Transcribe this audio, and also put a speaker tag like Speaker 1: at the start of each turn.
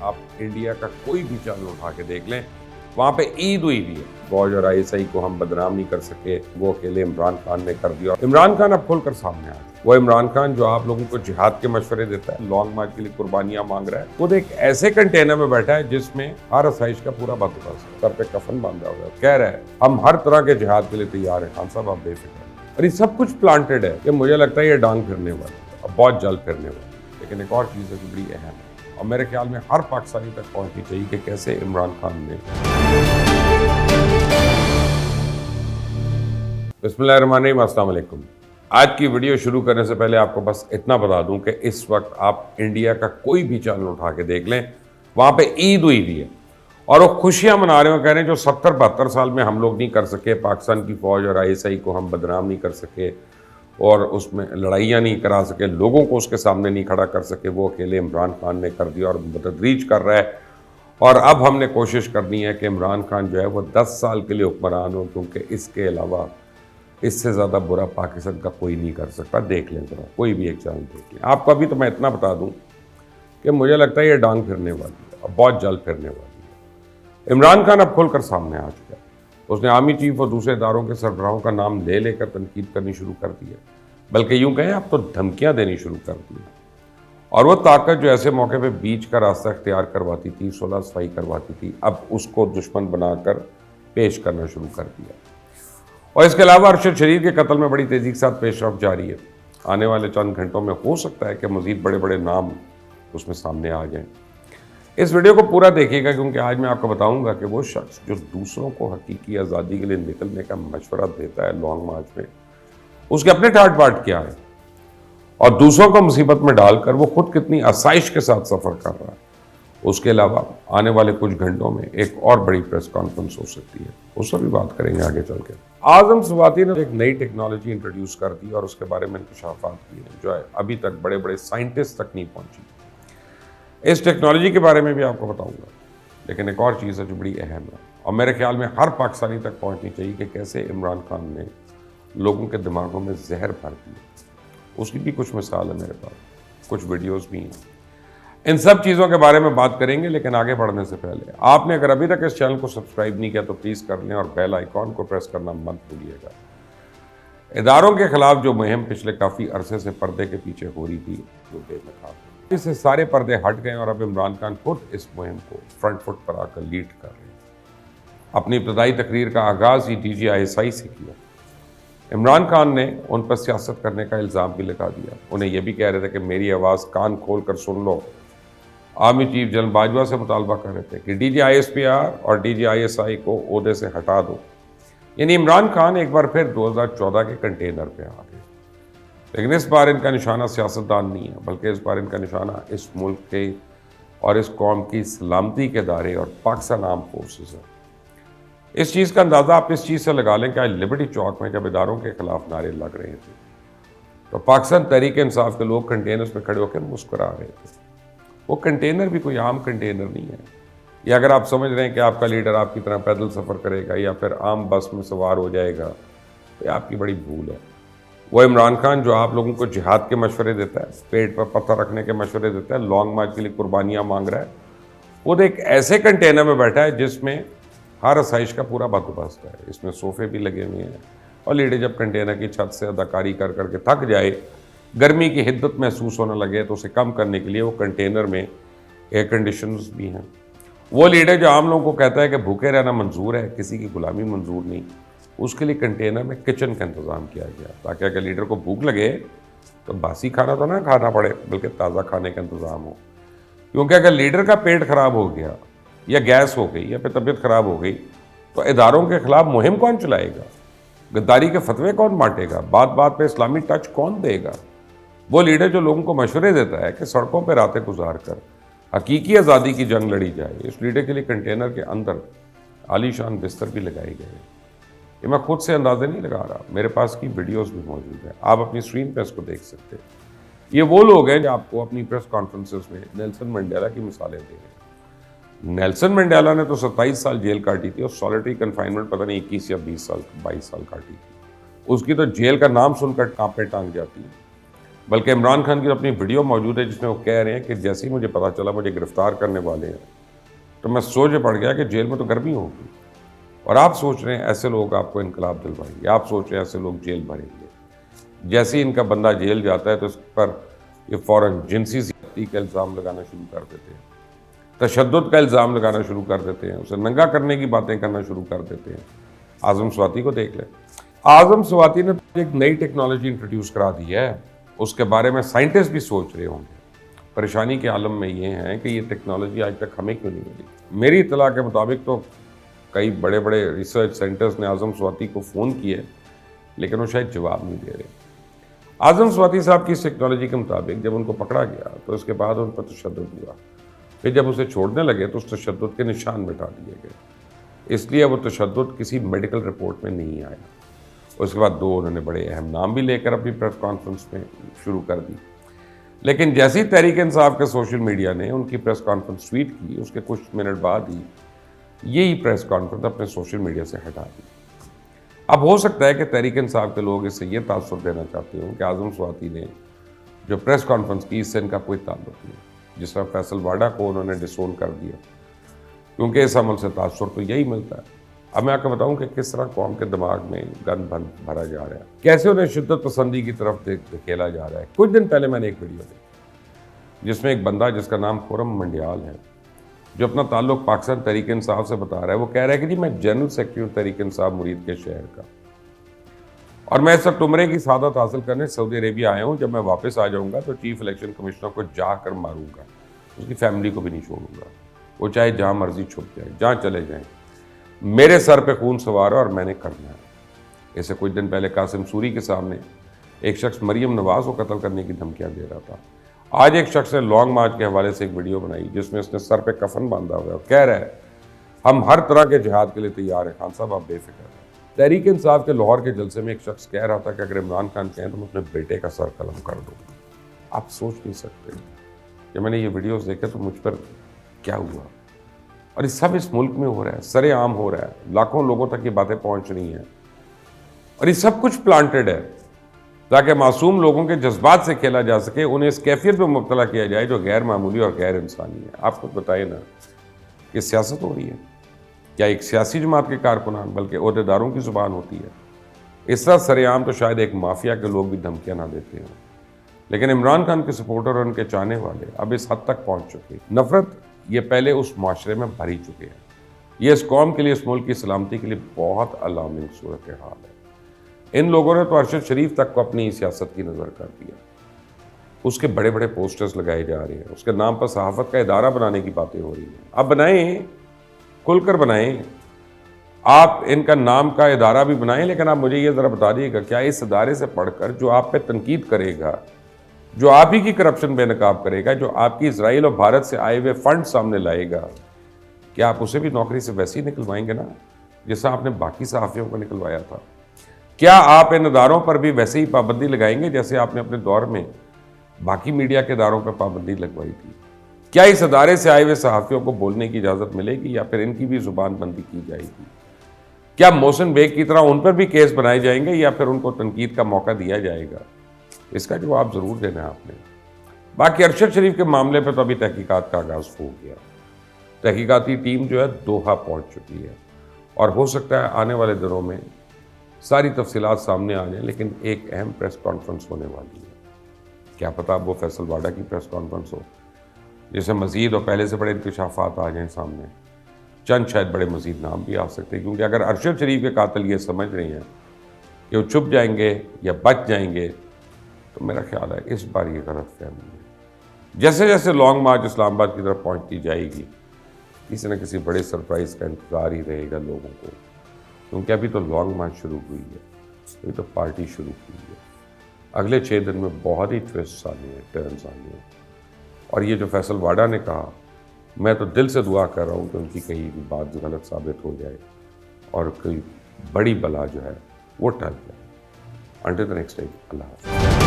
Speaker 1: आप इंडिया का कोई भी चैनल उठा के देख लें, वहाँ पे ईद हुई भी है। फौज और आईएसआई को हम बदनाम नहीं कर सके, वो अकेले इमरान खान ने कर दिया। इमरान खान अब खुलकर सामने आया। वो इमरान खान जो आप लोगों को जिहाद के मशवरे देता है, लॉन्ग मार्च के लिए कुर्बानियां मांग रहा है, वो एक ऐसे कंटेनर में बैठा है जिसमें हर आसाइश का पूरा बंदोबस्त है। सर पे कफन बांधा हुआ है, कह रहा है हम हर तरह के जिहाद के लिए तैयार हैं। खान साहब आप बेफिक्र हैं। और ये सब कुछ प्लांटेड है कि मुझे लगता है ये डांग फिरने वाला है, अब बहुत जल्द फिरने वाला है। लेकिन एक और चीज़ है जो बड़ी अहम है और मेरे ख्याल में हर पाकिस्तानी तक पहुंचनी चाहिए कि कैसे इमरान खान ने बिस्मिल्लाहिर्रहमानिर्रहीम, अस्सलाम वालेकुम। आज की वीडियो शुरू करने से पहले आपको बस इतना बता दूं कि इस वक्त आप इंडिया का कोई भी चैनल उठा के देख लें, वहाँ पे ईद हुई भी है और वो खुशियां मना रहे हो, कह रहे हैं जो 70-72 साल में हम लोग नहीं कर सके, पाकिस्तान की फौज और आईएसआई को हम बदनाम नहीं कर सके और उसमें लड़ाइयाँ नहीं करा सके, लोगों को उसके सामने नहीं खड़ा कर सके, वो अकेले इमरान खान ने कर दिया और बतदरीज कर रहा है। और अब हमने कोशिश करनी है कि इमरान खान जो है वो 10 साल के लिए हुक्मरान हो, क्योंकि इसके अलावा इससे ज़्यादा बुरा पाकिस्तान का कोई नहीं कर सकता। देख लें जरा, कोई भी एक चैनल देख लें। आपको अभी तो मैं इतना बता दूं कि मुझे लगता है ये डांग फिरने वाली है और बहुत जल्द फिरने वाली है। इमरान खान अब खुलकर सामने आ चुका है। उसने आर्मी चीफ और दूसरे इदारों के सरबराहों का नाम ले लेकर तनकीद करनी शुरू कर दी है, बल्कि यूँ कहें अब तो धमकियाँ देनी शुरू कर दी है। और वो ताकत जो ऐसे मौके पे बीच का रास्ता इख्तियार करवाती थी, सुलह सफाई करवाती थी, अब उसको दुश्मन बनाकर पेश करना शुरू कर दिया। और इसके अलावा अरशद शरीफ के कत्ल में बड़ी तेज़ी के साथ पेशरफ जारी है। आने वाले चंद घंटों में हो सकता है कि मज़ीद बड़े बड़े नाम उसमें सामने आ जाएं। इस वीडियो को पूरा देखिएगा, क्योंकि आज मैं आपको बताऊंगा कि वो शख्स जो दूसरों को हकीकी आज़ादी के लिए निकलने का मशवरा देता है लॉन्ग मार्च में, उसके अपने ठाट बाट क्या है और दूसरों को मुसीबत में डालकर वो खुद कितनी आसाइश के साथ सफ़र कर रहा है। उसके अलावा आने वाले कुछ घंटों में एक और बड़ी प्रेस कॉन्फ्रेंस हो सकती है, उस पर भी बात करेंगे आगे चल के। आज़म स्वाति ने एक नई टेक्नोलॉजी इंट्रोड्यूस कर दी और उसके बारे में इंकशाफात किए हैं जो है अभी तक बड़े बड़े साइंटिस्ट तक नहीं पहुंची। इस टेक्नोलॉजी के बारे में भी आपको बताऊंगा। लेकिन एक और चीज़ है जो बड़ी अहम है और मेरे ख्याल में हर पाकिस्तानी तक पहुंचनी चाहिए कि कैसे इमरान खान ने लोगों के दिमागों में जहर भर दिया। उसकी भी कुछ मिसाल है मेरे पास, कुछ वीडियोज़ भी हैं। इन सब चीज़ों के बारे में बात करेंगे, लेकिन आगे बढ़ने से पहले आपने अगर अभी तक इस चैनल को सब्सक्राइब नहीं किया तो प्लीज़ कर लें और बेल आइकॉन को प्रेस करना मत भूलिएगा। इदारों के खिलाफ जो मुहिम पिछले काफ़ी अरसे से पर्दे के पीछे हो रही थी, वो बेनकाब है। इससे सारे पर्दे हट गए और अब इमरान खान खुद इस मुहिम को फ्रंट फुट पर आकर लीड कर रहे हैं। अपनी इब्तदाई तकरीर का आगाज़ ही DGISI से किया। इमरान खान ने उन पर सियासत करने का इल्ज़ाम भी लगा दिया। उन्हें यह भी कह रहे थे कि मेरी आवाज़ कान खोल कर सुन लो। आर्मी चीफ जनरल बाजवा से मुतालबा कर रहे थे कि DGISPR और DGISI को ओहदे से हटा दो। यानी इमरान खान एक बार फिर 2014 के कंटेनर पे आ गए। लेकिन इस बार इनका निशाना सियासतदान नहीं है, बल्कि इस बार इनका निशाना इस मुल्क के और इस कौम की सलामती के इदारे और पाकिस्तान आर्म फोर्सेस है। इस चीज़ का अंदाज़ा आप इस चीज़ से लगा लें कि आज लिबर्टी चौक में जब इदारों के खिलाफ नारे लग रहे थे तो पाकिस्तान तहरीक इंसाफ के लोग कंटेनर्स में खड़े होकर मुस्कुरा रहे थे। वो कंटेनर भी कोई आम कंटेनर नहीं है। या अगर आप समझ रहे हैं कि आपका लीडर आपकी तरह पैदल सफ़र करेगा या फिर आम बस में सवार हो जाएगा, तो ये आपकी बड़ी भूल है। वो इमरान खान जो आप लोगों को जिहाद के मशवरे देता है, पेट पर पत्थर रखने के मशवरे देता है, लॉन्ग मार्च के लिए कुर्बानियाँ मांग रहा है, वो एक ऐसे कंटेनर में बैठा है जिसमें हर आसाइश का पूरा बंदोबस्त है। इसमें सोफ़े भी लगे हुए हैं और लीडर जब कंटेनर की छत से अदाकारी कर करके थक जाए, गर्मी की हिद्दत महसूस होने लगे, तो उसे कम करने के लिए वो कंटेनर में एयर कंडीशनर्स भी हैं। वो लीडर जो आम लोगों को कहता है कि भूखे रहना मंजूर है, किसी की गुलामी मंजूर नहीं, उसके लिए कंटेनर में किचन का इंतज़ाम किया गया ताकि अगर लीडर को भूख लगे तो बासी खाना तो ना खाना पड़े, बल्कि ताज़ा खाने का इंतज़ाम हो। क्योंकि अगर लीडर का पेट ख़राब हो गया या गैस हो गई या फिर तबीयत ख़राब हो गई तो इदारों के ख़िलाफ़ मुहिम कौन चलाएगा, गद्दारी के फतवे कौन बांटेगा, बात बात पे इस्लामी टच कौन देगा। वो लीडर जो लोगों को मशवरे देता है कि सड़कों पर रातें गुजार कर हकीकी आज़ादी की जंग लड़ी जाए, इस लीडर के लिए कंटेनर के अंदर आलीशान बिस्तर भी लगाए गए हैं। ये मैं खुद से अंदाज़े नहीं लगा रहा, मेरे पास की वीडियोस भी मौजूद हैं, आप अपनी स्क्रीन पर इसको देख सकते हैं। ये वो लोग हैं जो आपको अपनी प्रेस कॉन्फ्रेंसेस में नेल्सन मंडेला की मिसालें दे रहे हैं। नेल्सन मंडेला ने तो 27 साल जेल काटी थी और सॉलिटरी कन्फाइनमेंट पता नहीं 21 या 22 साल काटी थी। उसकी तो जेल का नाम सुनकर टाँपें टांग जाती है। بلکہ عمران خان کی اپنی ویڈیو موجود ہے جس میں وہ کہہ رہے ہیں کہ جیسے ہی مجھے پتا چلا مجھے گرفتار کرنے والے ہیں تو میں سوچ پڑ گیا کہ جیل میں تو گرمی ہوگی، اور آپ سوچ رہے ہیں ایسے لوگ آپ کو انقلاب دلوائیں گے، آپ سوچ رہے ہیں ایسے لوگ جیل بھریں گے۔ جیسے ہی ان کا بندہ جیل جاتا ہے تو اس پر یہ فوراً جنسی زیادتی کا الزام لگانا شروع کر دیتے ہیں، تشدد کا الزام لگانا شروع کر دیتے ہیں، اسے ننگا کرنے کی باتیں کرنا شروع کر دیتے ہیں۔ اعظم سواتی کو دیکھ لیں، اعظم سواتی نے ایک نئی ٹیکنالوجی انٹروڈیوس کرا دی ہے، اس کے بارے میں سائنٹسٹ بھی سوچ رہے ہوں گے۔ پریشانی کے عالم میں یہ ہے کہ یہ ٹیکنالوجی آج تک ہمیں کیوں نہیں ملی۔ میری اطلاع کے مطابق تو کئی بڑے بڑے ریسرچ سینٹرز نے اعظم سواتی کو فون کیے لیکن وہ شاید جواب نہیں دے رہے۔ اعظم سواتی صاحب کی اس ٹیکنالوجی کے مطابق جب ان کو پکڑا گیا تو اس کے بعد ان پر تشدد ہوا، پھر جب اسے چھوڑنے لگے تو اس تشدد کے نشان مٹا دیے گئے، اس لیے وہ تشدد کسی میڈیکل رپورٹ میں نہیں آیا۔ اس کے بعد دو انہوں نے بڑے اہم نام بھی لے کر اپنی پریس کانفرنس میں شروع کر دی، لیکن جیسی تحریک انصاف کے سوشل میڈیا نے ان کی پریس کانفرنس ٹویٹ کی، اس کے کچھ منٹ بعد ہی یہی پریس کانفرنس اپنے سوشل میڈیا سے ہٹا دی۔ اب ہو سکتا ہے کہ تحریک انصاف کے لوگ اس سے یہ تاثر دینا چاہتے ہوں کہ اعظم سواتی نے جو پریس کانفرنس کی اس سے ان کا کوئی تعلق نہیں، جس طرح فیصل واڈا کو انہوں نے ڈسون کر دیا، کیونکہ اس عمل سے تاثر تو یہی ملتا ہے۔ اب میں آپ کو بتاؤں کہ کس طرح قوم کے دماغ میں گن بھرا جا رہا ہے، کیسے انہیں شدت پسندی کی طرف دھکیلا جا رہا ہے۔ کچھ دن پہلے میں نے ایک ویڈیو دیکھی جس میں ایک بندہ جس کا نام خرم منڈیال ہے، جو اپنا تعلق پاکستان تحریک انصاف سے بتا رہا ہے، وہ کہہ رہا ہے کہ جی میں جنرل سیکرٹری ہوں تحریک انصاف مرید کے شہر کا، اور میں اس وقت عمرے کی سعادت حاصل کرنے سعودی عربیہ آیا ہوں، جب میں واپس آ جاؤں گا تو چیف الیکشن کمشنر کو جا کر ماروں گا، اس کی فیملی کو بھی نہیں چھوڑوں گا، وہ چاہے جہاں مرضی چھپ جائے، جہاں چلے جائیں، میرے سر پہ خون سوار ہے اور میں نے کرنا ہے۔ اسے کچھ دن پہلے قاسم سوری کے سامنے ایک شخص مریم نواز کو قتل کرنے کی دھمکیاں دے رہا تھا۔ آج ایک شخص نے لانگ مارچ کے حوالے سے ایک ویڈیو بنائی جس میں اس نے سر پہ کفن باندھا ہوا ہے اور کہہ رہا ہے ہم ہر طرح کے جہاد کے لیے تیار ہیں، خان صاحب آپ بے فکر ہیں۔ تحریک انصاف کے لاہور کے جلسے میں ایک شخص کہہ رہا تھا کہ اگر عمران خان کہیں تو میں اپنے بیٹے کا سر قلم کر دوں۔ آپ سوچ نہیں سکتے کہ میں نے یہ ویڈیوز دیکھے تو مجھ پر کیا ہوا، اور یہ سب اس ملک میں ہو رہا ہے، سرے عام ہو رہا ہے، لاکھوں لوگوں تک یہ باتیں پہنچ رہی ہیں، اور یہ سب کچھ پلانٹڈ ہے تاکہ معصوم لوگوں کے جذبات سے کھیلا جا سکے، انہیں اس کیفیت میں مبتلا کیا جائے جو غیر معمولی اور غیر انسانی ہے۔ آپ کو بتائیں نا کہ سیاست ہو رہی ہے، کیا ایک سیاسی جماعت کے کارکنان بلکہ عہدیداروں کی زبان ہوتی ہے؟ اس طرح سرے عام تو شاید ایک مافیا کے لوگ بھی دھمکیاں نہ دیتے ہیں، لیکن عمران خان کے سپورٹر اور ان کے چاہنے والے اب اس حد تک پہنچ چکے ہیں۔ نفرت یہ پہلے اس معاشرے میں بھر ہی چکے ہیں، یہ اس قوم کے لیے، اس ملک کی سلامتی کے لیے بہت الارمنگ صورتحال ہے۔ ان لوگوں نے تو ارشد شریف تک کو اپنی سیاست کی نظر کر دیا، اس کے بڑے بڑے پوسٹرز لگائے جا رہے ہیں، اس کے نام پر صحافت کا ادارہ بنانے کی باتیں ہو رہی ہیں۔ آپ بنائیں، کھل کر بنائیں، آپ ان کا نام کا ادارہ بھی بنائیں، لیکن آپ مجھے یہ ذرا بتا دیجیے گا کیا اس ادارے سے پڑھ کر جو آپ پہ تنقید کرے گا، جو آپ ہی کی کرپشن بے نقاب کرے گا، جو آپ کی اسرائیل اور بھارت سے آئے ہوئے فنڈ سامنے لائے گا، کیا آپ اسے بھی نوکری سے ویسے ہی نکلوائیں گے نا جیسا آپ نے باقی صحافیوں کو نکلوایا تھا؟ کیا آپ ان اداروں پر بھی ویسے ہی پابندی لگائیں گے جیسے آپ نے اپنے دور میں باقی میڈیا کے اداروں پر پابندی لگوائی تھی؟ کیا اس ادارے سے آئے ہوئے صحافیوں کو بولنے کی اجازت ملے گی یا پھر ان کی بھی زبان بندی کی جائے گی؟ کیا محسن بیگ کی طرح ان پر بھی کیس بنائے جائیں گے یا پھر ان کو تنقید کا موقع دیا جائے گا؟ اس کا جواب ضرور دینا ہے آپ نے۔ باقی ارشد شریف کے معاملے پہ تو ابھی تحقیقات کا آغاز ہو گیا، تحقیقاتی ٹیم جو ہے دوحہ پہنچ چکی ہے، اور ہو سکتا ہے آنے والے دنوں میں ساری تفصیلات سامنے آ جائیں، لیکن ایک اہم پریس کانفرنس ہونے والی ہے۔ کیا پتہ اب وہ فیصل واڈا کی پریس کانفرنس ہو جس میں مزید اور پہلے سے بڑے انکشافات آ جائیں سامنے، چند شاید بڑے مزید نام بھی آ سکتے ہیں، کیونکہ اگر ارشد شریف کے قاتل یہ سمجھ رہے ہیں کہ وہ چھپ جائیں گے یا بچ جائیں گے تو میرا خیال ہے اس بار یہ غلط فہمی ہے۔ جیسے جیسے لانگ مارچ اسلام آباد کی طرف پہنچتی جائے گی، کسی نہ کسی بڑے سرپرائز کا انتظار ہی رہے گا لوگوں کو، کیونکہ ابھی تو لانگ مارچ شروع ہوئی ہے، ابھی تو پارٹی شروع ہوئی ہے۔ اگلے 6 دن میں بہت ہی ٹوسٹس آنے ہیں، ٹرنس آنے ہیں، اور یہ جو فیصل واڈا نے کہا، میں تو دل سے دعا کر رہا ہوں کہ ان کی کہیں بھی بات غلط ثابت ہو جائے اور کوئی بڑی بلا جو ہے وہ ٹل جائے۔ انٹل دی نیکسٹ ٹائم، اللہ حافظ۔